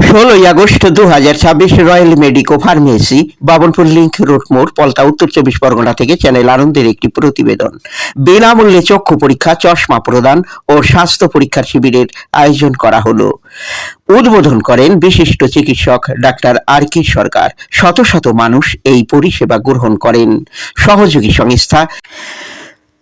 16 August 2026 royal medico pharmacy, Babanpur link road মোড়, পলতা, উত্তর 24 পরগনা থেকে চ্যানেল আনন্দের একটি প্রতিবেদন। বিনামূল্যে চক্ষু পরীক্ষা, চশমা প্রদান ও স্বাস্থ্য পরীক্ষার শিবিরের আয়োজন করা হলো। উদ্বোধন করেন বিশিষ্ট চিকিৎসক ডাক্তার আর.কে. সরকার। শত শত মানুষ এই পরিষেবা গ্রহণ করেন। সহযোগী সংস্থা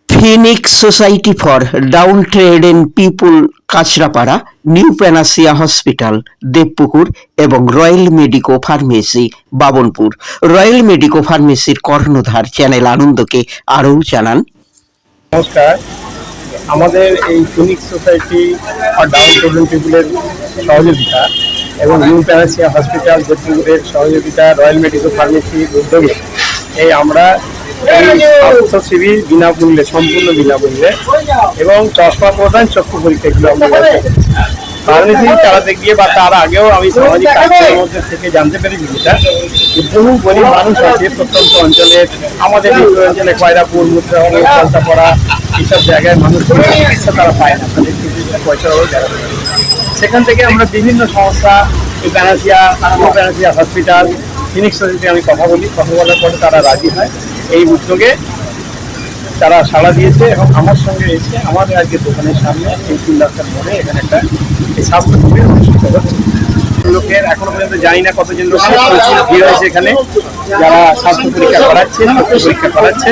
Phoenix society for downtrodden people, Kanchrapara, new Panacea hospital, Debpukur এবং royal medico pharmacy, Babanpur. Royal medico ফার্মেসির কর্ণধার চ্যানেল আনন্দকে আরও জানান। নমস্কার, আমাদের এই Phoenix society for downtrodden পিপুলের সহযোগিতা এবং নিউ প্যানাসিয়া হসপিটাল দেবপুকুরের সহযোগিতা, রয়্যাল মেডিকো ফার্মেসির উদ্যোগে আমরা এই স্বাস্থ্য শিবির বিনামূল্যে, সম্পূর্ণ বিনামূল্যে এবং চশমা প্রদান, চক্ষু পরীক্ষাগুলো আমরা ফার্মেসি চালাতে গিয়ে বা তার আগেও আমি সামাজিক কাজের মধ্যে থেকে জানতে পেরেছি যেটা বহু গরিব মানুষ আছে প্রত্যন্ত অঞ্চলের, আমাদের এই অঞ্চলে কয়রাপুর, মুদ্রাহরি, পড়া এইসব জায়গায় মানুষ চিকিৎসা তারা পায় না, তাদের চিকিৎসা পয়সা হয়ে যায়। সেখান থেকে আমরা বিভিন্ন সংস্থা, এই প্যানাসিয়া হসপিটাল, ফিনিক্স সোসাইটি আমি কথা বলার পরে তারা রাজি হয়। এই উদ্যোগে তারা সাড়া দিয়েছে এবং আমার সঙ্গে এসে আমাদের আজকে দোকানের সামনে এই 3 রাস্তার মোড়ে এখানে একটা এই স্বাস্থ্য শিবির অনুষ্ঠিত হচ্ছে। লোকের এখনো পর্যন্ত জানি না কতজন লোক ভিড় হয়েছে এখানে, যারা স্বাস্থ্য পরীক্ষা করাচ্ছে, চক্ষু পরীক্ষা করাচ্ছে।